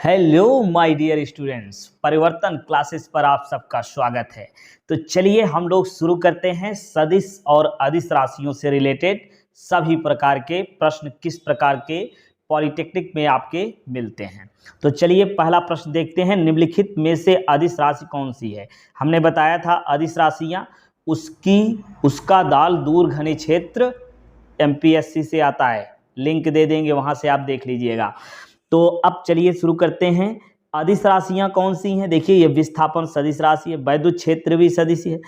Hello my dear students, परिवर्तन classes पर आप सबका स्वागत है। तो चलिए हम लोग शुरू करते हैं सदिश और अदिश राशियों से रिलेटेड सभी प्रकार के प्रश्न किस प्रकार के पॉलिटेक्निक में आपके मिलते हैं। तो चलिए पहला प्रश्न देखते हैं, निम्नलिखित में से अदिश राशि कौन सी है। हमने बताया था अदिश राशियाँ उसका दाल दूर घने क्षेत्र एमपीएससी से आता है, लिंक दे देंगे, वहाँ से आप देख लीजिएगा। तो अब चलिए शुरू करते हैं। अदिश राशियां कौन सी हैं? देखिए ये विस्थापन सदिश राशि है, वैद्युत क्षेत्र भी सदिश है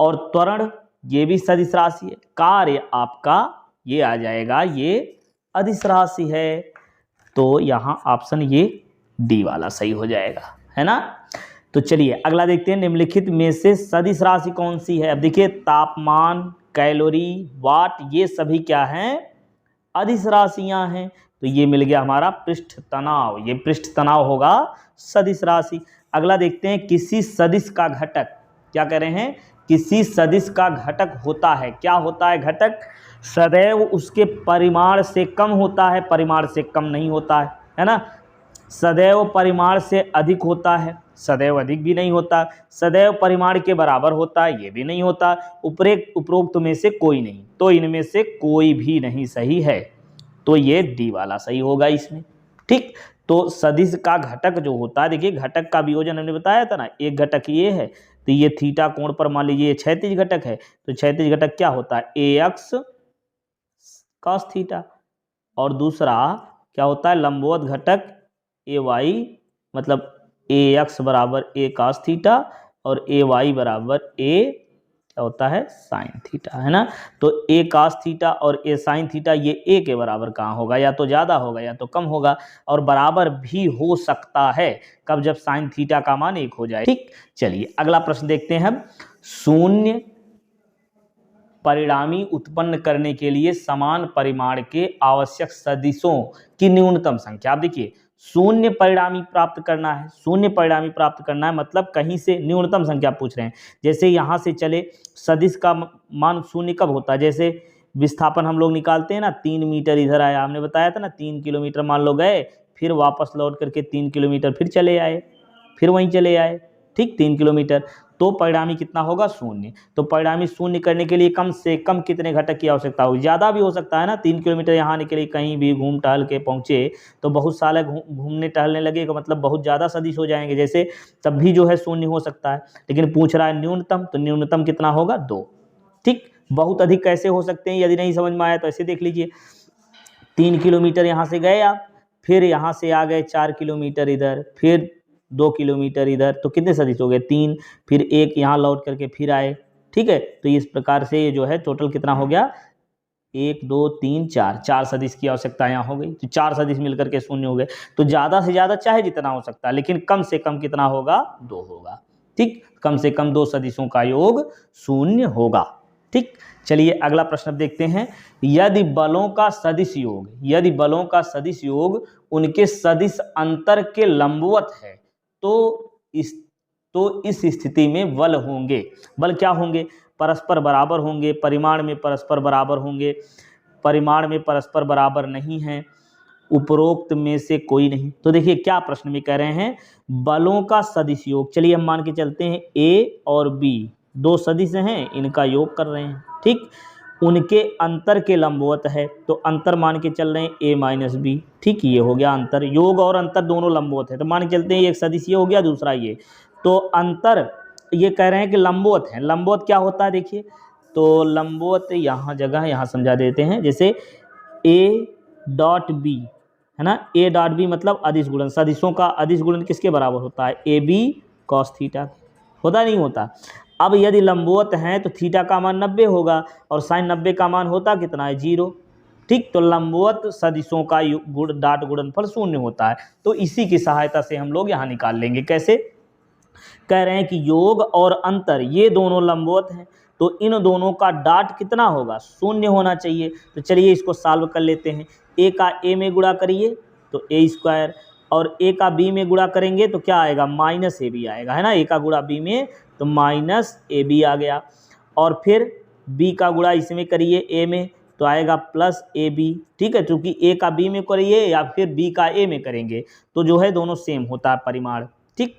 और त्वरण ये भी सदिश राशि है। कार्य आपका ये आ जाएगा, ये अदिश राशि है। तो यहाँ ऑप्शन ये डी वाला सही हो जाएगा, है ना। तो चलिए अगला देखते हैं, निम्नलिखित में से सदिश राशि कौन सी है। अब देखिए तापमान, कैलोरी, वाट ये सभी क्या हैं? अदिश राशियां हैं। तो ये मिल गया हमारा पृष्ठ तनाव, ये पृष्ठ तनाव होगा सदिश राशि। अगला देखते हैं, किसी सदिश का घटक, क्या कह रहे हैं? किसी सदिश का घटक होता है, क्या होता है घटक? सदैव उसके परिमाण से कम होता है, परिमाण से कम नहीं होता है ना। सदैव परिमाण से अधिक होता है, सदैव अधिक भी नहीं होता। सदैव परिमाण के बराबर होता है, ये भी नहीं होता। उपरोक्त में से कोई नहीं, तो इनमें से कोई भी नहीं सही है। तो ये डी वाला सही होगा इसमें, ठीक। तो सदिश का घटक जो होता है, देखिए घटक का वियोजन हमने बताया था ना, एक घटक ये है, तो ये थीटा कोण पर मान लीजिए क्षैतिज घटक है, तो क्षैतिज घटक क्या होता है? ए एक्स कॉस थीटा। और दूसरा क्या होता है? लंबवत घटक ए वाई, मतलब ए एक्स बराबर ए कॉस थीटा और ए वाई बराबर ए क्या होता है? साइन थीटा, है ना। तो ए कॉस थीटा और ए साइन थीटा ये ए के बराबर कहाँ होगा? या तो ज़्यादा होगा या तो कम होगा, और बराबर भी हो सकता है कब? जब साइन थीटा का मान 1 हो जाए, ठीक। चलिए अगला प्रश्न देखते हैं हम। शून्य परिणामी उत्पन्न करने के लिए समान परिमाण के आवश्यक सदिशों की न्यूनतम संख्या। आप देखिए शून्य परिणामी प्राप्त करना है, शून्य परिणामी प्राप्त करना है मतलब कहीं से न्यूनतम संख्या पूछ रहे हैं। जैसे यहाँ से चले, सदिश का मान शून्य कब होता है? जैसे विस्थापन हम लोग निकालते हैं ना, 3 मीटर इधर आया, हमने बताया था ना, 3 किलोमीटर मान लो गए, फिर वापस लौट करके 3 किलोमीटर फिर चले आए, फिर वहीं चले आए, ठीक, 3 किलोमीटर। तो परिणामी कितना होगा? शून्य। तो परिणामी शून्य करने के लिए कम से कम कितने घटक की आवश्यकता होगी? ज़्यादा भी हो सकता है ना। 3 किलोमीटर यहाँ आने के लिए कहीं भी घूम टहल के पहुँचे तो बहुत साल घूमने टहलने लगे का मतलब बहुत ज़्यादा सदिश हो जाएंगे, जैसे तब भी जो है शून्य हो सकता है। लेकिन पूछ रहा है न्यूनतम, तो न्यूनतम कितना होगा? 2, ठीक। बहुत अधिक कैसे हो सकते हैं? यदि नहीं समझ में आया तो ऐसे देख लीजिए, 3 किलोमीटर यहाँ से गए आप, फिर यहाँ से आ गए 4 किलोमीटर इधर, फिर 2 किलोमीटर इधर, तो कितने सदिश हो गए? 3, फिर 1 यहाँ लौट करके फिर आए, ठीक है। तो इस प्रकार से ये जो है टोटल कितना हो गया? 1 2 3 4, 4 सदिश की आवश्यकता यहाँ हो गई। तो 4 सदिश मिलकर के शून्य हो गए। तो ज़्यादा से ज़्यादा चाहे जितना हो सकता है, लेकिन कम से कम कितना होगा? 2 होगा, ठीक। कम से कम 2 सदिशों का योग शून्य होगा, ठीक। चलिए अगला प्रश्न अब देखते हैं। यदि बलों का सदिश योग, यदि बलों का सदिश योग उनके सदिश अंतर के लंबवत है, तो इस स्थिति में बल होंगे। बल क्या होंगे? परस्पर बराबर होंगे, परिमाण में परस्पर बराबर होंगे, परिमाण में परस्पर बराबर नहीं है, उपरोक्त में से कोई नहीं। तो देखिए क्या प्रश्न में कह रहे हैं, बलों का सदिश योग। चलिए हम मान के चलते हैं ए और बी 2 सदिश हैं, इनका योग कर रहे हैं, ठीक। उनके अंतर के लंबवत है, तो अंतर मान के चल रहे हैं ए माइनस बी, ठीक। ये हो गया अंतर, योग और अंतर दोनों लंबवत है, तो मान के चलते हैं एक सदिश ये हो गया, दूसरा ये। तो अंतर ये कह रहे हैं कि लंबवत है। लंबवत क्या होता है? देखिए तो लंबवत यहाँ जगह यहाँ समझा देते हैं, जैसे ए डॉट बी, है ना। ए डॉट बी मतलब अदिश गुणन, सदिशों का अदिश गुणन किसके बराबर होता है? A B cos theta. होता नहीं होता? अब यदि लंबवत हैं तो थीटा का मान 90 होगा और साइन 90 का मान होता कितना है? 0, ठीक। तो लंबवत सदिशों का डॉट गुणनफल 0 होता है। तो इसी की सहायता से हम लोग यहाँ निकाल लेंगे। कैसे? कह रहे हैं कि योग और अंतर ये दोनों लंबवत हैं, तो इन दोनों का डॉट कितना होगा? 0 होना चाहिए। तो चलिए इसको सॉल्व कर लेते हैं। ए का ए में गुणा करिए तो ए स्क्वायर, और ए का बी में गुणा करेंगे तो क्या आएगा? माइनस ए बी आएगा, है ना। ए का गुणा बी में तो माइनस ए बी आ गया, और फिर बी का गुणा इसमें करिए ए में तो आएगा प्लस ए बी। ठीक है, क्योंकि ए का बी में करिए या फिर बी का ए में करेंगे तो जो है दोनों सेम होता है परिमाण। ठीक,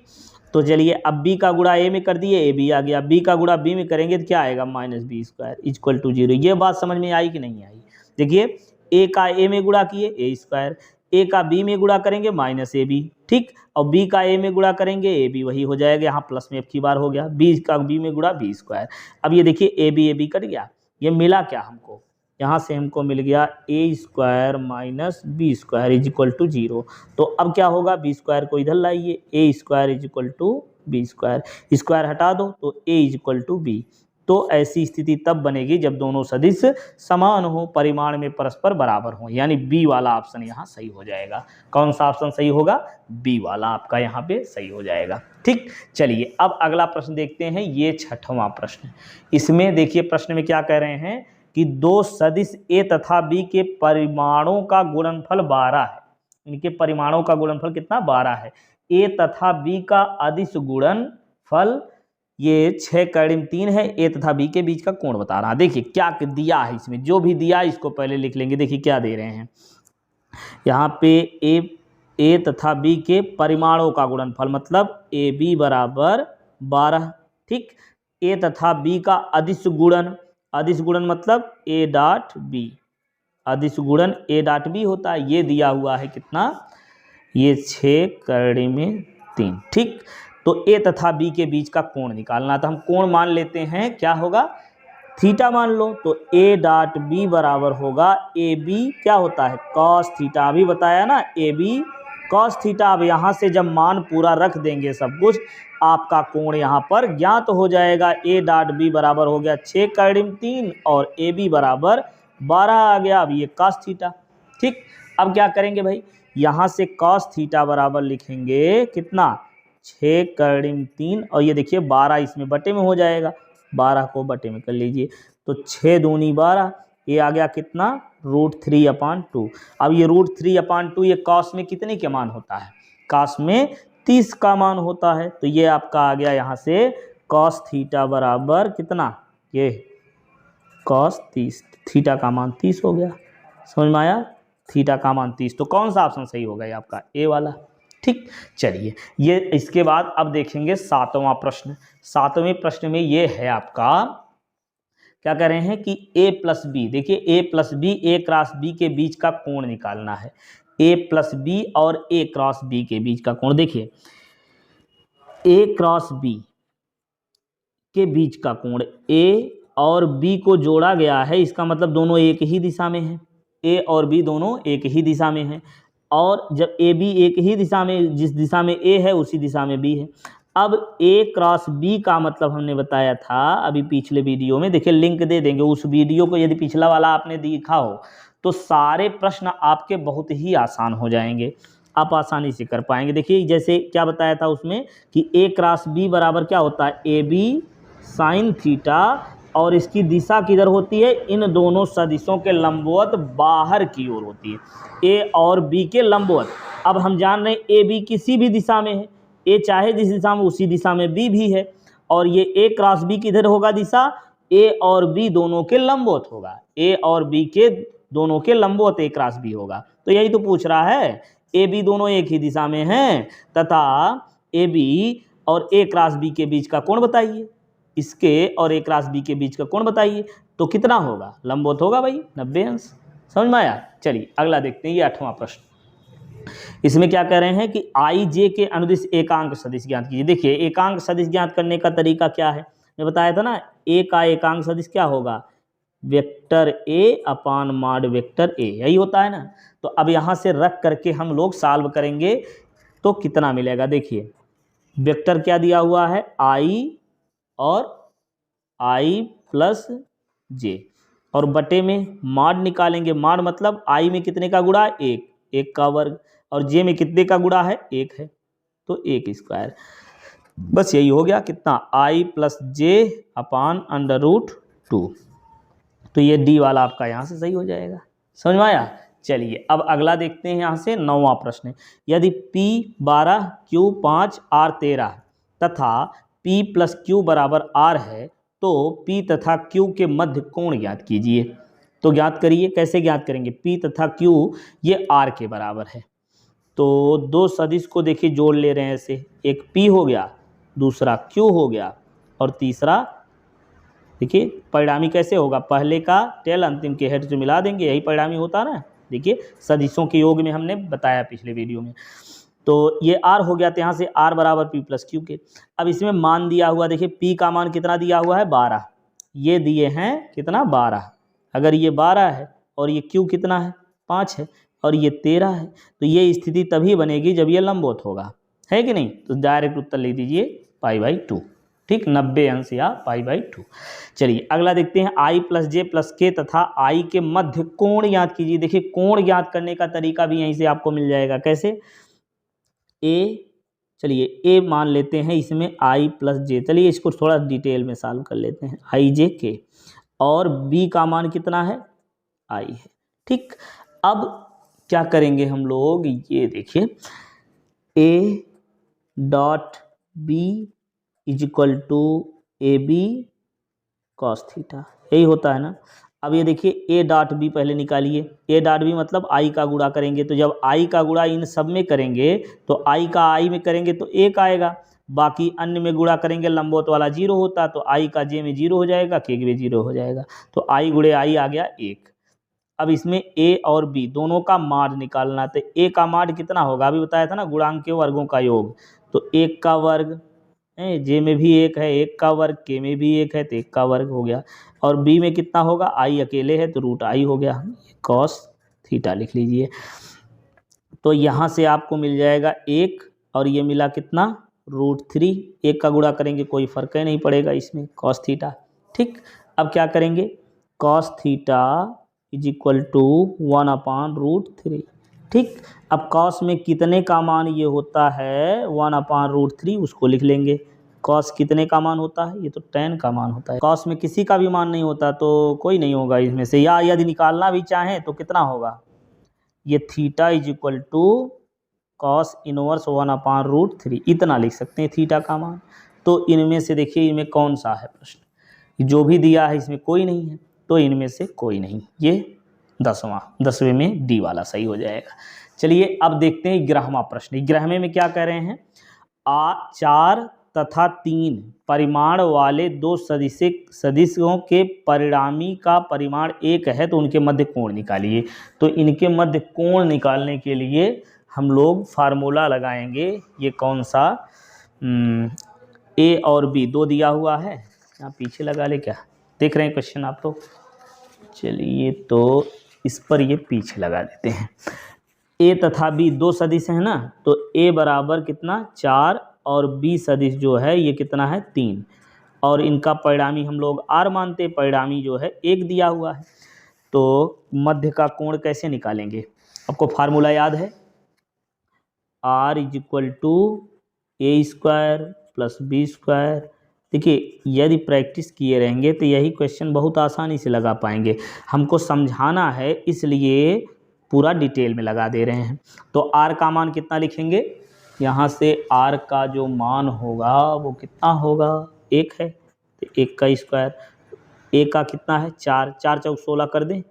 तो चलिए अब बी का गुणा ए में कर दिए, ए बी आ गया, बी का गुणा बी में करेंगे तो क्या आएगा minus B square equal to 0। ये बात समझ में आई कि नहीं आई? देखिए ए का ए में गुणा किए ए स्क्वायर, ए का बी में गुणा करेंगे माइनस ए बी। ठीक, और बी का ए में गुणा करेंगे ए बी वही हो जाएगा, यहाँ प्लस में अब की बार हो गया, बी का बी में गुणा बी स्क्वायर। अब ये देखिए ए बी कट गया, ये मिला क्या हमको, यहाँ से हमको मिल गया a square minus B square is equal to 0। तो अब क्या होगा, बी स्क्वायर को इधर लाइए, a square is equal to b square, square हटा दो तो a is equal to b. तो ऐसी स्थिति तब बनेगी जब दोनों सदिश समान हो, परिमाण में परस्पर बराबर हो, यानी बी वाला ऑप्शन यहाँ सही हो जाएगा। कौन सा ऑप्शन सही होगा? बी वाला आपका यहाँ पे सही हो जाएगा। ठीक, चलिए अब अगला प्रश्न देखते हैं, ये 6वां प्रश्न। इसमें देखिए प्रश्न में क्या कह रहे हैं कि दो सदिश ए तथा बी के परिमाणों का गुणनफल 12 है। इनके परिमाणों का गुणनफल कितना? 12 है। ए तथा बी का अदिश गुणनफल ये 6/3 है। ए तथा बी के बीच का कोण बता रहा है। देखिए क्या दिया है इसमें, जो भी दिया है इसको पहले लिख लेंगे। देखिए क्या दे रहे हैं यहाँ पे, ए तथा बी के परिमाणों का गुणनफल मतलब ए बी बराबर 12। ठीक, ए तथा बी का अदिश गुणन, अदिश गुणन मतलब ए डॉट बी, अदिश गुणन ए डॉट बी होता है। ये दिया हुआ है कितना, ये 6/3। ठीक, तो ए तथा बी के बीच का कोण निकालना, तो हम कोण मान लेते हैं, क्या होगा थीटा मान लो। तो ए डॉट बी बराबर होगा ए बी क्या होता है कॉस थीटा, अभी बताया ना ए बी कॉस थीटा। अब यहाँ से जब मान पूरा रख देंगे सब कुछ, आपका कोण यहाँ पर ज्ञात हो जाएगा। ए डॉट बी बराबर हो गया 6/3 और ए बी बराबर 12 आ गया। अब ये कॉस थीटा। ठीक, अब क्या करेंगे भाई, यहाँ से कॉस थीटा बराबर लिखेंगे कितना 6/3 और ये देखिए 12 इसमें बटे में हो जाएगा, 12 को बटे में कर लीजिए तो 6 दूनी 12, ये आ गया कितना √3/2। अब ये √3/2 ये कॉस में कितने के मान होता है, कॉस में 30 का मान होता है। तो ये आपका आ गया यहाँ से कॉस थीटा बराबर कितना, ये कॉस 30, थीटा का मान 30 हो गया। समझ में आया, थीटा का मान 30। तो कौन सा ऑप्शन सही होगा, ये आपका ए वाला। ठीक, चलिए ये इसके बाद अब देखेंगे 7वां प्रश्न। 7वें प्रश्न में ये है आपका, क्या कह रहे हैं कि a प्लस बी, देखिए a plus B A cross B के बीच का कोण निकालना है। a प्लस बी और a क्रॉस बी के बीच का कोण, देखिए a क्रॉस बी के बीच का कोण, a और b को जोड़ा गया है, इसका मतलब दोनों एक ही दिशा में है, a और b दोनों एक ही दिशा में है। और जब ए बी एक ही दिशा में, जिस दिशा में ए है उसी दिशा में बी है। अब ए क्रॉस बी का मतलब हमने बताया था अभी पिछले वीडियो में, देखिए लिंक दे देंगे उस वीडियो को, यदि पिछला वाला आपने देखा हो तो सारे प्रश्न आपके बहुत ही आसान हो जाएंगे, आप आसानी से कर पाएंगे। देखिए जैसे क्या बताया था उसमें कि ए क्रॉस बी बराबर क्या होता है ए बी साइन थीटा, और इसकी दिशा किधर होती है, इन दोनों सदिशों के लंबवत बाहर की ओर होती है, ए और बी के लंबवत। अब हम जान रहे हैं ए बी किसी भी दिशा में है, ए चाहे जिस दिशा में उसी दिशा में बी भी है, और ये ए क्रॉस बी किधर होगा दिशा, ए और बी दोनों के लंबवत होगा, ए और बी के दोनों के लंबवत ए क्रॉस बी होगा। तो यही तो पूछ रहा है, ए बी दोनों एक ही दिशा में हैं तथा ए बी और ए क्रॉस बी के बीच का कोण बताइए, इसके और ए क्रॉस बी के बीच का कोण बताइए, तो कितना होगा, लंबवत होगा भाई 90 अंश। समझ में आया। चलिए अगला देखते हैं, ये 8वां प्रश्न। इसमें क्या कह रहे हैं कि आई जे के अनुदिश एकांक सदिश ज्ञात कीजिए। देखिए एकांक सदिश ज्ञात करने का तरीका क्या है, मैं बताया था ना, ए का एकांक सदिश क्या होगा, vector A upon mod vector A, यही होता है ना। तो अब यहाँ से रख करके हम लोग सॉल्व करेंगे तो कितना मिलेगा। देखिए वेक्टर क्या दिया हुआ है आई और आई प्लस जे, और बटे में मॉड निकालेंगे, मॉड मतलब आई में कितने का गुणा, एक, एक का वर्ग, और जे में कितने का गुणा है, एक है, तो एक स्क्वायर। बस यही हो गया कितना, आई प्लस जे अपान √2। तो ये डी वाला आपका यहाँ से सही हो जाएगा। समझ में आया। चलिए अब अगला देखते हैं, यहाँ से 9वां प्रश्न। यदि P 12 Q 5 R 13 तथा P प्लस Q बराबर R है तो P तथा Q के मध्य कोण ज्ञात कीजिए। तो ज्ञात करिए, कैसे ज्ञात करेंगे? P तथा Q ये R के बराबर है, तो दो सदिश को देखिए जोड़ ले रहे हैं ऐसे, एक P हो गया, दूसरा Q हो गया, और तीसरा देखिए परिणामी कैसे होगा, पहले का टेल अंतिम के हेड से मिला देंगे, यही परिणामी होता है ना। देखिए सदिशों के योग में हमने बताया पिछले वीडियो में। तो ये R हो गया, तो यहाँ से R बराबर P प्लस Q के। अब इसमें मान दिया हुआ, देखिए P का मान कितना दिया हुआ है 12, ये दिए हैं कितना 12। अगर ये 12 है और ये Q कितना है 5 है और ये 13 है, तो ये स्थिति तभी बनेगी जब ये लंबवत होगा, है कि नहीं? तो डायरेक्ट उत्तर लिख दीजिए π/2, ठीक, 90 अंश या π/2। चलिए अगला देखते हैं, I प्लस जे प्लस के तथा I के मध्य कोण ज्ञात कीजिए। देखिए कोण ज्ञात करने का तरीका भी यहीं से आपको मिल जाएगा, कैसे? चलिए ए मान लेते हैं इसमें I प्लस जे, चलिए इसको थोड़ा डिटेल में सॉल्व कर लेते हैं, IJ और B का मान कितना है I है, ठीक। अब क्या करेंगे हम लोग, ये देखिए A dot B is equal to AB cos theta, यही होता है ना। अब ये देखिए A डॉट B पहले निकालिए, A डॉट B मतलब I का गुणा करेंगे, तो जब I का गुणा इन सब में करेंगे तो I का I में करेंगे तो 1 आएगा, बाकी अन्य में गुणा करेंगे लंबवत वाला 0 होता, तो I का J में 0 हो जाएगा, K में 0 हो जाएगा, तो I गुणे I आ गया 1। अब इसमें A और B दोनों का माड निकालना, तो A का माड कितना होगा, अभी बताया था ना, गुणांक के वर्गों का योग, तो 1 का वर्ग, J में भी 1 है, 1 का वर्ग, K में भी 1 है तो 1 का वर्ग हो गया, और B में कितना होगा, I अकेले है तो रूट I हो गया, cos थीटा लिख लीजिए। तो यहाँ से आपको मिल जाएगा 1 और ये मिला कितना √3, 1 का गुणा करेंगे कोई फर्क ही नहीं पड़ेगा इसमें, cos थीटा, ठीक। अब क्या करेंगे, cos theta is equal to 1/√3, ठीक। अब cos में कितने का मान ये होता है 1/√3, उसको लिख लेंगे। cos कितने का मान होता है, ये तो tan का मान होता है। cos में किसी का भी मान नहीं होता तो कोई नहीं होगा इसमें से, या यदि निकालना भी चाहें तो कितना होगा, ये theta is equal to cos inverse 1/√3, इतना लिख सकते हैं थीटा का मान। तो इनमें से देखिए इनमें कौन सा है प्रश्न, जो भी दिया है इसमें कोई नहीं है, तो इनमें से कोई नहीं, ये 10वें में डी वाला सही हो जाएगा। चलिए अब देखते हैं 11वां प्रश्न। 11वें में क्या कह रहे हैं, 4 तथा 3 परिमाण वाले दो सदिशों के परिणामी का परिमाण 1 है, तो उनके मध्य कोण निकालिए। तो इनके मध्य कोण निकालने के लिए हम लोग फार्मूला लगाएंगे, ये कौन सा, A और B दो दिया हुआ है, यहाँ पीछे लगा ले, क्या देख रहे हैं क्वेश्चन आप लोग, चलिए तो इस पर ये पीछे लगा देते हैं। A तथा B दो सदिश है ना, तो A बराबर कितना 4 और B सदिश जो है ये कितना है 3, और इनका परिणामी हम लोग R मानते, परिणामी जो है 1 दिया हुआ है। तो मध्य का कोण कैसे निकालेंगे, आपको फार्मूला याद है, R is equal to A² plus B²। देखिए यदि प्रैक्टिस किए रहेंगे तो यही क्वेश्चन बहुत आसानी से लगा पाएंगे, हमको समझाना है इसलिए पूरा डिटेल में लगा दे रहे हैं। तो R का मान कितना लिखेंगे, यहाँ से R का जो मान होगा वो कितना होगा, 1 है, तो 1 का स्क्वायर, A का कितना है 4, 4 चौक 16 कर दें,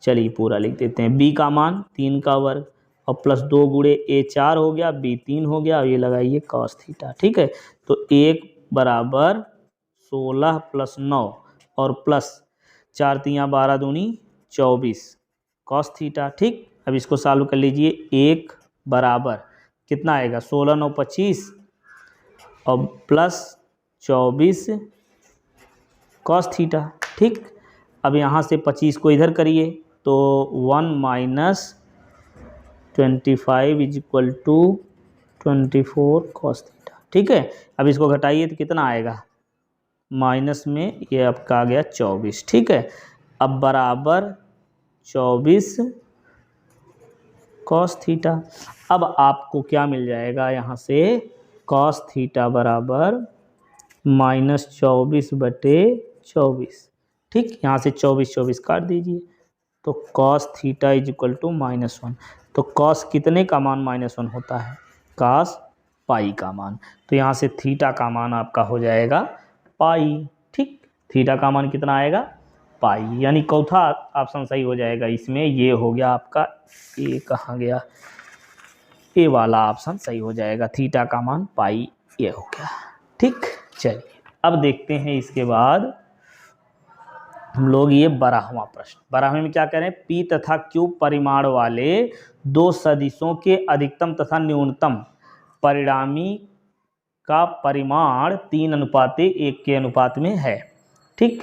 चलिए पूरा लिख देते हैं। B का मान 3 का वर्ग और प्लस 2 गुणे A 4 हो गया, B 3 हो गया, और ये लगाइए cos थीटा, ठीक है। तो 1 बराबर 16 प्लस 9 और प्लस 4 3 12 दूनी 24 cos थीटा, ठीक। अब इसको सॉल्व कर लीजिए, 1 बराबर कितना आएगा 16 9 25 और प्लस 24 cos थीटा, ठीक। अब यहाँ से 25 को इधर करिए तो 1 माइनस 25 is equal to 24 cos theta, ठीक है। अब इसको घटाइए तो कितना आएगा, माइनस में ये आपका आ गया 24, ठीक है। अब बराबर 24 cos थीटा। अब आपको क्या मिल जाएगा यहाँ से, cos थीटा बराबर -24/24, ठीक। यहाँ से 24 काट दीजिए, तो cos theta is equal to -1। तो cos कितने का मान -1 होता है, cos पाई का मान, तो यहाँ से थीटा का मान आपका हो जाएगा पाई, ठीक। थीटा का मान कितना आएगा पाई, यानी चौथा ऑप्शन सही हो जाएगा इसमें। ये हो गया आपका, ए कहाँ गया, ए वाला ऑप्शन सही हो जाएगा, थीटा का मान पाई ये हो गया। ठीक, चलिए अब देखते हैं इसके बाद हम लोग ये 12वां प्रश्न। 12वें में क्या कह रहे हैं, पी तथा क्यू परिमाण वाले दो सदिशों के अधिकतम तथा न्यूनतम परिणामी का परिमाण 3:1 के अनुपात में है। ठीक,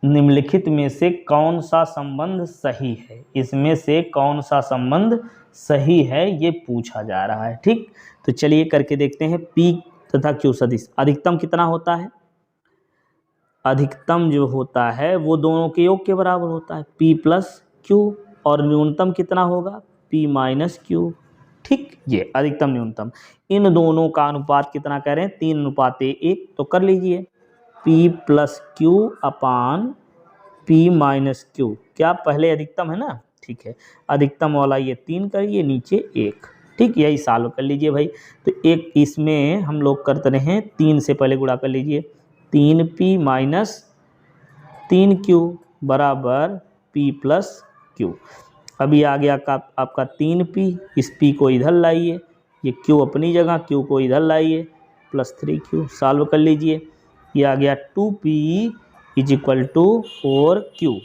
निम्नलिखित में से कौन सा संबंध सही है, इसमें से कौन सा संबंध सही है ये पूछा जा रहा है। ठीक, तो चलिए करके देखते हैं। पी तथा क्यू सदिश अधिकतम कितना होता है, अधिकतम जो होता है वो दोनों के योग के बराबर होता है, P प्लस क्यू, और न्यूनतम कितना होगा, P माइनस क्यू। ठीक, ये अधिकतम न्यूनतम, इन दोनों का अनुपात कितना कह रहे हैं, 3:1। तो कर लीजिए P प्लस क्यू अपान P माइनस क्यू, क्या पहले अधिकतम है ना। ठीक है, अधिकतम वाला ये 3 करिए, नीचे 1। ठीक, यही सॉल्व कर लीजिए भाई। तो एक इसमें हम लोग करते रहे 3 से पहले गुणा कर लीजिए, 3P माइनस 3Q बराबर P प्लस क्यू। अभी आ गया आपका 3P, इस P को इधर लाइए, ये Q अपनी जगह, Q को इधर लाइए, प्लस 3Q। सॉल्व कर लीजिए, ये आ गया 2P is equal to 4Q।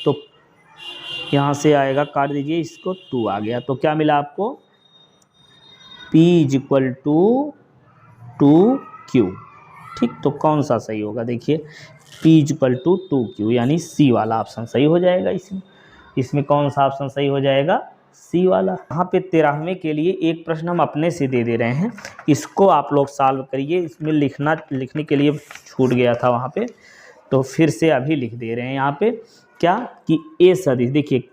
तो यहाँ से आएगा, काट दीजिए इसको, 2 आ गया। तो क्या मिला आपको, P is equal to 2Q। ठीक, तो कौन सा सही होगा, देखिए P is equal to 2Q, यानी C वाला ऑप्शन सही हो जाएगा। इसमें कौन सा ऑप्शन सही हो जाएगा, C वाला। यहाँ पे 13वें के लिए एक प्रश्न हम अपने से दे रहे हैं, इसको आप लोग सॉल्व करिए। इसमें लिखने के लिए छूट गया था वहाँ पे, तो फिर से अभी लिख दे रहे हैं यहाँ पे। क्या कि A सदिश, देखिए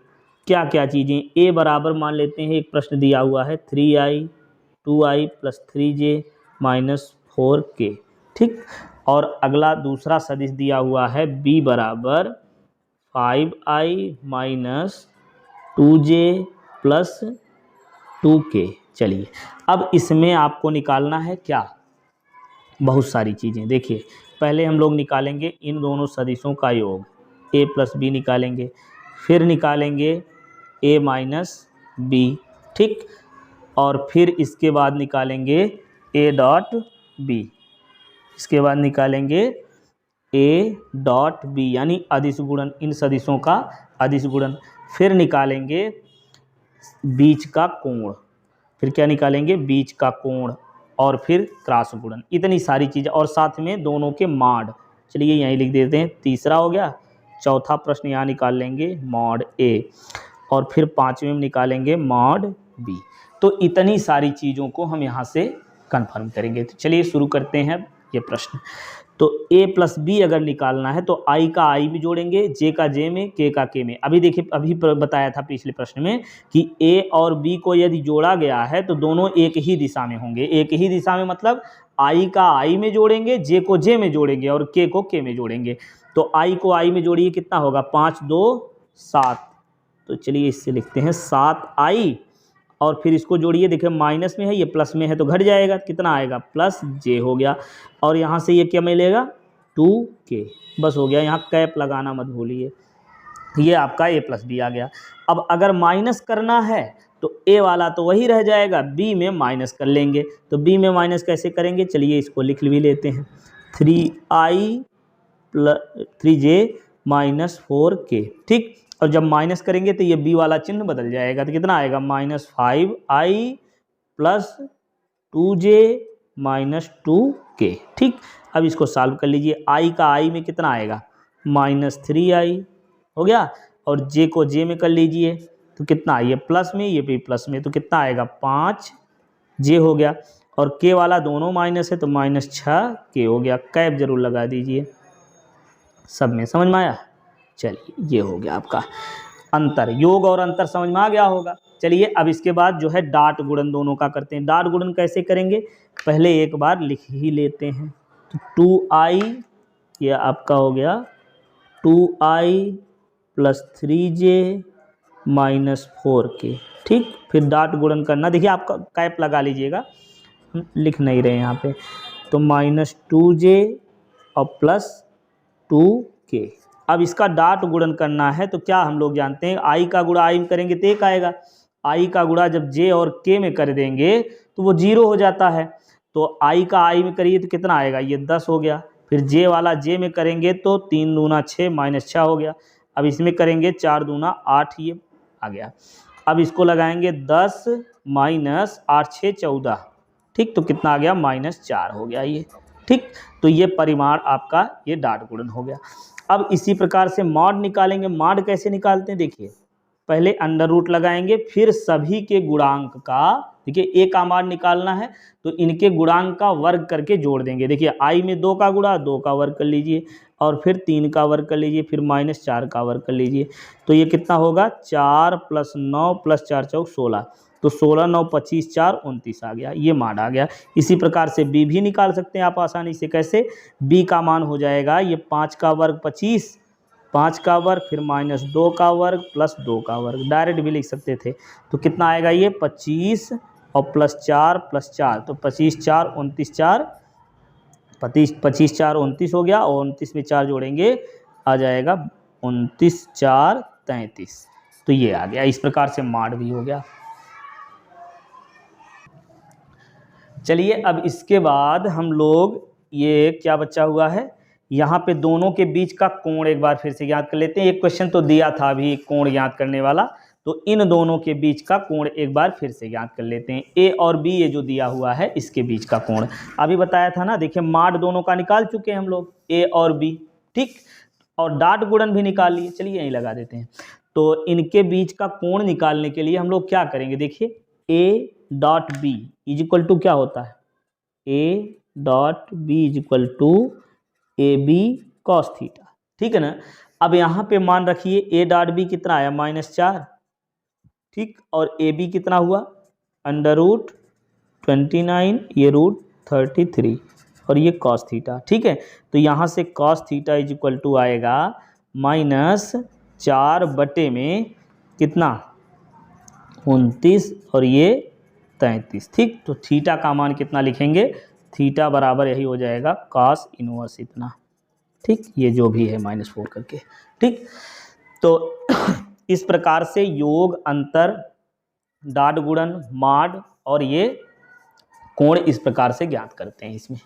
क्या क्या चीज़ें, A बराबर मान लेते हैं, एक प्रश्न दिया हुआ है 3i 2i plus 3j minus 4k। ठीक, और अगला दूसरा सदिश दिया हुआ है B बराबर 5i minus 2j plus 2k। चलिए अब इसमें आपको निकालना है क्या, बहुत सारी चीज़ें। देखिए पहले हम लोग निकालेंगे इन दोनों सदिशों का योग, a प्लस बी निकालेंगे, फिर निकालेंगे a माइनस बी। ठीक, और फिर इसके बाद निकालेंगे a डॉट b, इसके बाद निकालेंगे a डॉट b, यानी अदिश गुणन, इन सदिशों का अदिश गुणन। फिर निकालेंगे बीच का कोण, फिर क्या निकालेंगे, बीच का कोण, और फिर क्रॉस गुणन। इतनी सारी चीज़ें, और साथ में दोनों के मॉड। चलिए यहीं लिख देते हैं, तीसरा हो गया। चौथा प्रश्न यहाँ निकाल लेंगे मॉड a, और फिर 5वें में निकालेंगे मॉड b। तो इतनी सारी चीज़ों को हम यहाँ से कंफर्म करेंगे। तो चलिए शुरू करते हैं ये प्रश्न। तो a प्लस बी अगर निकालना है तो i का i में जोड़ेंगे, j का j में, k का k में। अभी देखिए, अभी बताया था पिछले प्रश्न में कि a और b को यदि जोड़ा गया है तो दोनों एक ही दिशा में होंगे। एक ही दिशा में मतलब i का i में जोड़ेंगे, j को j में जोड़ेंगे, और k को k में जोड़ेंगे। तो i को i में जोड़िए, कितना होगा, 5 2 7। तो चलिए इससे लिखते हैं 7i, और फिर इसको जोड़िए, देखिए माइनस में है, ये प्लस में है तो घट जाएगा, कितना आएगा, प्लस j हो गया। और यहाँ से ये क्या मिलेगा, 2k। बस हो गया, यहाँ कैप लगाना मत भूलिए। ये आपका a प्लस बी आ गया। अब अगर माइनस करना है तो a वाला तो वही रह जाएगा, b में माइनस कर लेंगे। तो b में माइनस कैसे करेंगे, चलिए इसको लिख भी लेते हैं, 3i plus 3j minus 4k। ठीक, और जब माइनस करेंगे तो ये b वाला चिन्ह बदल जाएगा, तो कितना आएगा, minus 5i plus 2j minus 2k। ठीक, अब इसको सॉल्व कर लीजिए, i का i में कितना आएगा, माइनस 3i हो गया, और j को j में कर लीजिए तो कितना, ये प्लस में, ये भी प्लस में, तो कितना आएगा, 5j हो गया। और k वाला दोनों माइनस है तो माइनस 6k हो गया। कैप जरूर लगा दीजिए, सब में समझ में आया। चलिए ये हो गया आपका अंतर, योग और अंतर समझ में आ गया होगा। चलिए अब इसके बाद जो है डॉट गुणन दोनों का करते हैं। डॉट गुणन कैसे करेंगे, पहले एक बार लिख ही लेते हैं। तो 2i, ये आपका हो गया 2i plus 3j minus 4k। ठीक, फिर डॉट गुणन करना, देखिए आपका कैप लगा लीजिएगा, लिख नहीं रहे यहाँ पे। तो माइनस 2j और प्लस 2k। अब इसका डॉट गुणन करना है तो क्या हम लोग जानते हैं, आई का गुणा आई में करेंगे तो 1 आएगा, आई का गुणा जब जे और के में कर देंगे तो वो 0 हो जाता है। तो आई का आई में करिए तो कितना आएगा, ये 10 हो गया। फिर जे वाला जे में करेंगे तो 3 दूना 6 माइनस 6 हो गया। अब इसमें करेंगे 4 दूना 8, ये आ गया। अब इसको लगाएंगे 10 माइनस 8 6 14, ठीक, तो कितना आ गया, -4 हो गया ये, ठीक। तो ये परिमाण आपका ये डॉट गुणन हो गया। अब इसी प्रकार से मॉड निकालेंगे। मॉड कैसे निकालते हैं, देखिए पहले अंडर रूट लगाएंगे, फिर सभी के गुणांक का, देखिए ए का मान निकालना है तो इनके गुणांक का वर्ग करके जोड़ देंगे। देखिए आई में 2 का गुणा 2 का वर्ग कर लीजिए, और फिर 3 का वर्ग कर लीजिए, फिर -4 का वर्ग कर लीजिए। तो ये कितना होगा, 4 + 9 + 4 = 16, तो 16 9 25 4 29 आ गया, ये मान आ गया। इसी प्रकार से बी भी निकाल सकते हैं आप आसानी से। कैसे, बी का मान हो जाएगा ये 5 का वर्ग 25, 5 का वर्ग, फिर -2 का वर्ग + 2 का वर्ग, डायरेक्ट भी लिख सकते थे। तो कितना आएगा ये 25 और +4 + 4, तो 25 4 29 4, 25 4 29 हो गया, और 29 में 4 जोड़ेंगे आ जाएगा 29 4 33, तो ये आ गया। इस प्रकार से मॉड भी हो गया। चलिए अब इसके बाद हम लोग, ये क्या बचा हुआ है, यहाँ पे दोनों के बीच का कोण एक बार फिर से ज्ञात कर लेते हैं। एक क्वेश्चन तो दिया था अभी कोण ज्ञात करने वाला, तो इन दोनों के बीच का कोण एक बार फिर से ज्ञात कर लेते हैं। ए और बी ये जो दिया हुआ है इसके बीच का कोण अभी बताया था ना, देखिए मॉड दोनों का निकाल चुके हैं हम लोग, ए और बी, ठीक, और डॉट गुणन भी निकाल लिए। चलिए यहीं लगा देते हैं। तो इनके बीच का कोण निकालने के लिए हम लोग क्या करेंगे, देखिए A dot B is equal to क्या होता है, A dot B is equal to A B cos theta, ठीक है ना। अब यहाँ पे मान रखिए ए डॉट बी कितना आया, -4, ठीक, और ए बी कितना हुआ, √29, ये √33, और ये कॉस थीटा, ठीक है। तो यहाँ से cos theta is equal to आएगा -4 बटे में कितना, 29, और ये 33, ठीक। तो थीटा का मान कितना लिखेंगे, थीटा बराबर यही हो जाएगा कॉस इनवर्स इतना, ठीक, ये जो भी है -4 करके, ठीक। तो इस प्रकार से योग, अंतर, डॉट गुणन, मॉड और ये कोण इस प्रकार से ज्ञात करते हैं इसमें,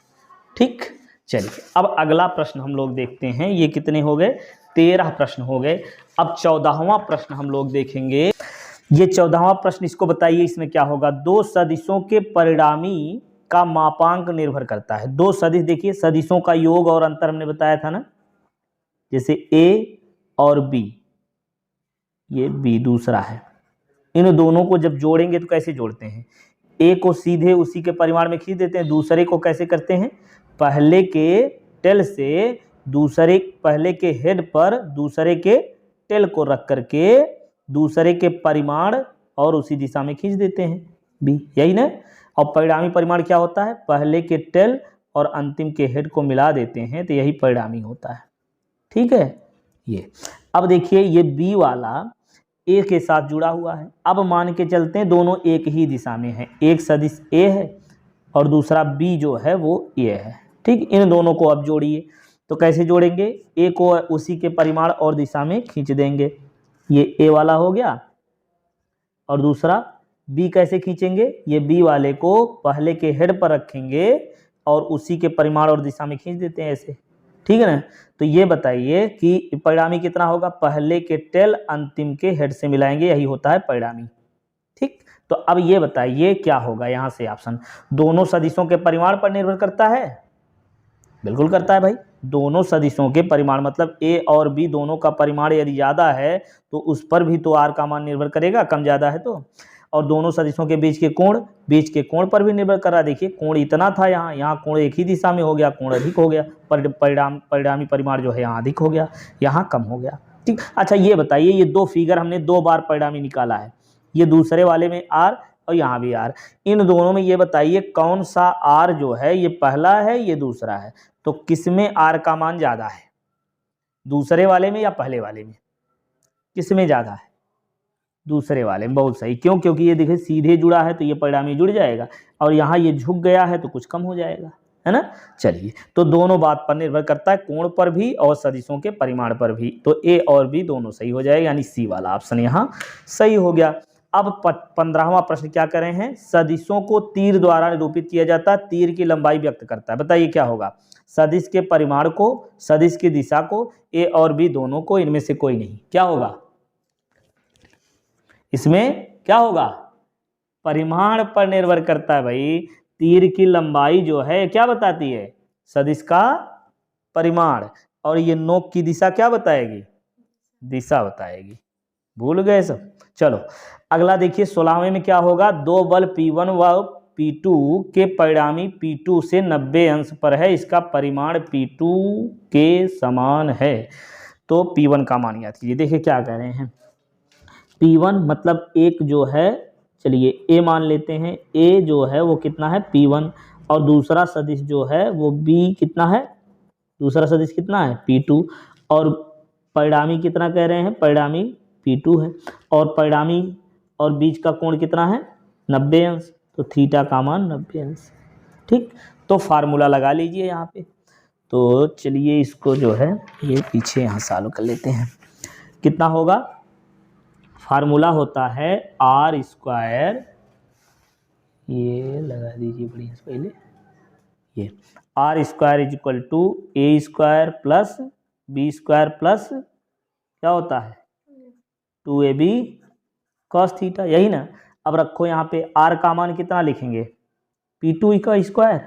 ठीक। चलिए अब अगला प्रश्न हम लोग देखते हैं। ये कितने हो गए, 13 प्रश्न हो गए। अब 14वां प्रश्न हम लोग देखेंगे। ये 14वां प्रश्न, इसको बताइए इसमें क्या होगा, दो सदिशों के परिणामी का मापांक निर्भर करता है। दो सदिश, देखिए सदिशों का योग और अंतर हमने बताया था ना, जैसे ए और बी, ये बी दूसरा है, इन दोनों को जब जोड़ेंगे तो कैसे जोड़ते हैं, ए को सीधे उसी के परिमाण में खींच देते हैं, दूसरे को कैसे करते हैं, पहले के टेल से दूसरे, पहले के हेड पर दूसरे के टेल को रख करके दूसरे के परिमाण और उसी दिशा में खींच देते हैं, बी, यही ना। और परिणामी परिमाण क्या होता है, पहले के टेल और अंतिम के हेड को मिला देते हैं, तो यही परिणामी होता है, ठीक है। ये अब देखिए ये बी वाला ए के साथ जुड़ा हुआ है। अब मान के चलते हैं दोनों एक ही दिशा में है, एक सदिश ए है और दूसरा बी जो है वो ए है, ठीक। इन दोनों को अब जोड़िए, तो कैसे जोड़ेंगे, ए को उसी के परिमाण और दिशा में खींच देंगे, ये ए वाला हो गया, और दूसरा बी कैसे खींचेंगे, ये बी वाले को पहले के हेड पर रखेंगे और उसी के परिमाण और दिशा में खींच देते हैं ऐसे, ठीक है ना। तो ये बताइए कि परिणामी कितना होगा, पहले के टेल अंतिम के हेड से मिलाएंगे, यही होता है परिणामी, ठीक। तो अब ये बताइए क्या होगा, यहाँ से ऑप्शन, दोनों सदिशों के परिमाण पर निर्भर करता है, बिल्कुल करता है भाई। दोनों सदिशों के परिमाण मतलब ए और बी दोनों का परिमाण यदि ज़्यादा है तो उस पर भी तो आर का मान निर्भर करेगा, कम ज़्यादा है तो। और दोनों सदिशों के बीच के कोण पर भी निर्भर कर रहा है। देखिए कोण इतना था यहाँ कोण एक ही दिशा में हो गया, कोण अधिक हो गया, परिणामी परिमाण जो है यहाँ अधिक हो गया, यहाँ कम हो गया, ठीक। अच्छा ये बताइए, ये दो फिगर हमने 2 बार परिणामी निकाला है, ये दूसरे वाले में आर और यहाँ भी आर, इन दोनों में ये बताइए कौन सा आर जो है ये पहला है ये दूसरा है, तो किसमें आर का मान ज़्यादा है, दूसरे वाले में या पहले वाले में, किसमें ज़्यादा है, दूसरे वाले में, बहुत सही। क्यों, क्योंकि ये देखिए सीधे जुड़ा है तो ये परिणामी जुड़ जाएगा, और यहाँ ये झुक गया है तो कुछ कम हो जाएगा, है ना। चलिए, तो दोनों बात पर निर्भर करता है, कोण पर भी और सदिशों के परिमाण पर भी। तो ए और बी दोनों सही हो जाएगा, यानी सी वाला ऑप्शन यहाँ सही हो गया। अब 15वां प्रश्न क्या कर रहे हैं, सदिशों को तीर द्वारा निरूपित किया जाता है, तीर की लंबाई व्यक्त करता है। बताइए क्या होगा, सदिश के परिमाण को, सदिश की दिशा को, ए और बी दोनों को, इनमें से कोई नहीं। क्या होगा इसमें, क्या होगा, परिमाण पर निर्भर करता है भाई। तीर की लंबाई जो है क्या बताती है, सदिश का परिमाण, और ये नोक की दिशा क्या बताएगी, दिशा बताएगी। भूल गए सब। चलो अगला देखिए 16वें में क्या होगा, दो बल P1 व P2 के परिणामी P2 से 90 अंश पर है, इसका परिमाण P2 के समान है, तो P1 का मान याद कीजिए। देखिए क्या कह रहे हैं, P1 मतलब एक जो है, चलिए A मान लेते हैं, A जो है वो कितना है P1, और दूसरा सदिश जो है वो B कितना है, दूसरा सदिश कितना है P2, और परिणामी कितना कह रहे हैं, परिणामी P2 है, और परिणामी और बीच का कोण कितना है 90 अंश, तो थीटा का मान 90 अंश। ठीक, तो फार्मूला लगा लीजिए यहाँ पे। तो चलिए इसको जो है ये पीछे यहाँ सॉल्व कर लेते हैं। कितना होगा, फार्मूला होता है आर स्क्वायर, ये लगा दीजिए बढ़िया से पहले, ये R square is equal to A square plus B square plus क्या होता है 2ab कॉस थीटा, यही ना। अब रखो यहाँ पे आर का मान कितना लिखेंगे, P2 का स्क्वायर,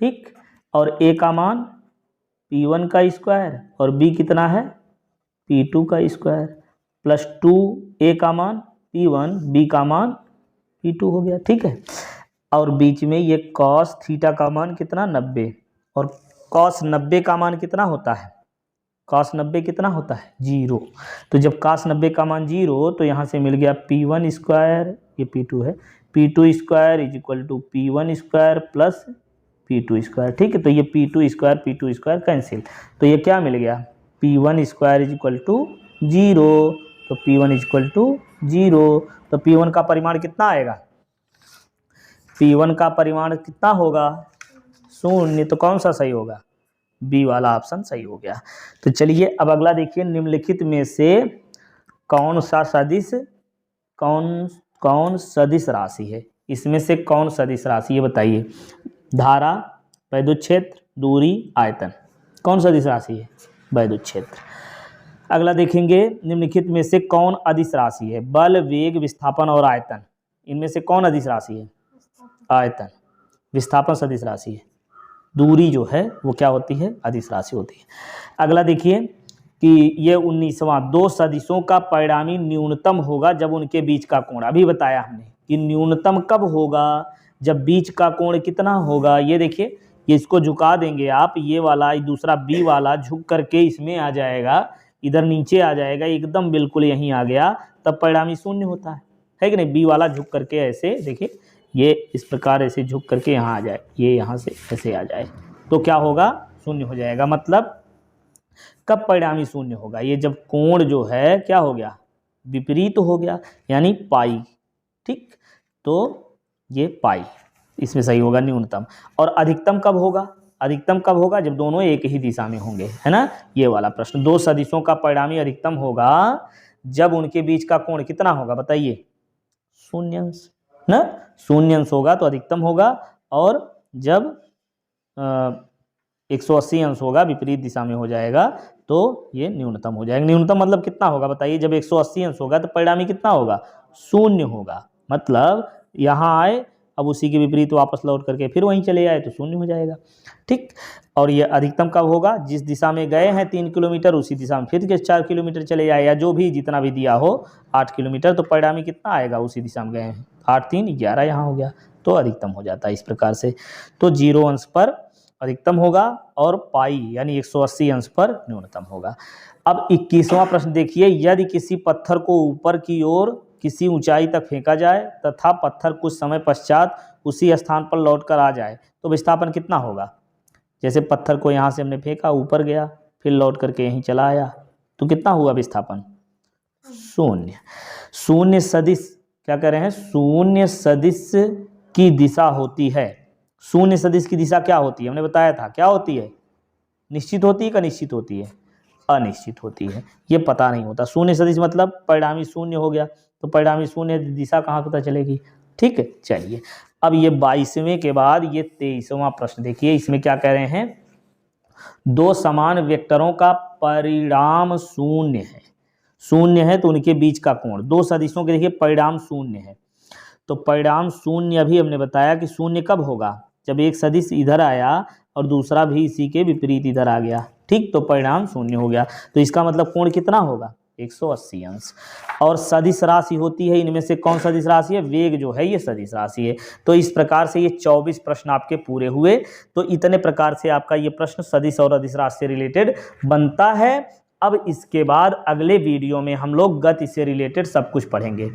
ठीक, और ए का मान P1 का स्क्वायर, और बी कितना है P2 का स्क्वायर, प्लस 2a का मान P1, बी का मान P2 हो गया। ठीक है, और बीच में ये कॉस थीटा का मान कितना 90, और कॉस 90 का मान कितना होता है, कॉस 90 कितना होता है 0। तो जब कॉस 90 का मान 0, तो यहाँ से मिल गया P1 स्क्वायर, ये P2 है, P2 square is equal to P1 square plus P2 square. ठीक है, तो ये P2 स्क्वायर कैंसिल, तो ये क्या मिल गया, P1 square is equal to 0, तो P1 इज इक्वल टू 0, तो P1 का परिमाण कितना आएगा, P1 का परिमाण कितना होगा 0, तो कौन सा सही होगा, बी वाला ऑप्शन सही हो गया। तो चलिए अब अगला देखिए, निम्नलिखित में से कौन सा सदिश, कौन सदिश राशि है, इसमें से कौन सदिश राशि है बताइए, धारा, वैद्युत क्षेत्र, दूरी, आयतन, कौन सदिश राशि है, वैद्युत क्षेत्र। अगला देखेंगे, निम्नलिखित में से कौन अदिश राशि है, बल, वेग, विस्थापन और आयतन, इनमें से कौन अदिश राशि है, आयतन। विस्थापन सदिश राशि है, दूरी जो है वो क्या होती है, अदिश राशि होती है। अगला देखिए कि ये 19वां, दो सदिशों का परिणामी न्यूनतम होगा जब उनके बीच का कोण, अभी बताया हमने कि न्यूनतम कब होगा, जब बीच का कोण कितना होगा। ये देखिए, ये इसको झुका देंगे आप, ये वाला दूसरा बी वाला झुक करके इसमें आ जाएगा, इधर नीचे आ जाएगा, एकदम बिल्कुल यहीं आ गया, तब परिणामी शून्य होता है कि नहीं। बी वाला झुक करके ऐसे देखिए, ये इस प्रकार ऐसे झुक करके यहाँ आ जाए, ये यहाँ से ऐसे आ जाए, तो क्या होगा, शून्य हो जाएगा। मतलब कब परिणामी शून्य होगा, ये जब कोण जो है क्या हो गया, विपरीत हो गया, यानी पाई। ठीक, तो ये पाई इसमें सही होगा न्यूनतम। और अधिकतम कब होगा, अधिकतम कब होगा, जब दोनों एक ही दिशा में होंगे, है ना। ये वाला प्रश्न, दो सदिशों का परिणामी अधिकतम होगा जब उनके बीच का कोण कितना होगा बताइए, शून्यांश ना, शून्यांश होगा तो अधिकतम होगा, और जब 180 अंश होगा, विपरीत दिशा में हो जाएगा, तो ये न्यूनतम हो जाएगा। न्यूनतम मतलब कितना होगा बताइए, जब 180 अंश होगा तो परिणामी कितना होगा, शून्य होगा। मतलब यहाँ आए, अब उसी के विपरीत वापस लौट करके फिर वहीं चले आए तो शून्य हो जाएगा। ठीक, और ये अधिकतम कब होगा, जिस दिशा में गए हैं 3 किलोमीटर उसी दिशा में फिर के 4 किलोमीटर चले जाए, या जो भी जितना भी दिया हो 8 किलोमीटर, तो परिणामी कितना आएगा, उसी दिशा में गए हैं, 8 3 11 यहाँ हो गया, तो अधिकतम हो जाता है इस प्रकार से। तो 0 अंश पर अधिकतम होगा, और पाई यानी 180 अंश पर न्यूनतम होगा। अब 21वां प्रश्न देखिए, यदि किसी पत्थर को ऊपर की ओर किसी ऊंचाई तक फेंका जाए तथा पत्थर कुछ समय पश्चात उसी स्थान पर लौटकर आ जाए, तो विस्थापन कितना होगा। जैसे पत्थर को यहाँ से हमने फेंका, ऊपर गया, फिर लौट करके यहीं चला आया, तो कितना हुआ विस्थापन, शून्य। शून्य सदिश क्या कह रहे हैं, शून्य सदिश की दिशा होती है, शून्य सदिश की दिशा क्या होती है, हमने बताया था क्या होती है, निश्चित होती है कि अनिश्चित होती है, अनिश्चित होती है, ये पता नहीं होता। शून्य सदिश मतलब परिणामी शून्य हो गया, तो परिणामी शून्य दिशा कहाँ पता चलेगी, ठीक है। चलिए अब ये 22वें के बाद ये 23वां प्रश्न देखिए, इसमें क्या कह रहे हैं, दो समान वेक्टरों का परिणाम शून्य है, शून्य है तो उनके बीच का कोण, दो सदिशों के देखिए परिणाम शून्य है, तो परिणाम शून्य अभी हमने बताया कि शून्य कब होगा, जब एक सदिश इधर आया और दूसरा भी इसी के विपरीत इधर आ गया, ठीक, तो परिणाम शून्य हो गया। तो इसका मतलब कोण कितना होगा, 180 अंश। और सदिश राशि होती है, इनमें से कौन सदिश राशि है, वेग जो है ये सदिश राशि है। तो इस प्रकार से ये 24 प्रश्न आपके पूरे हुए। तो इतने प्रकार से आपका ये प्रश्न सदिश और अदिश राशि से रिलेटेड बनता है। अब इसके बाद अगले वीडियो में हम लोग गति से रिलेटेड सब कुछ पढ़ेंगे।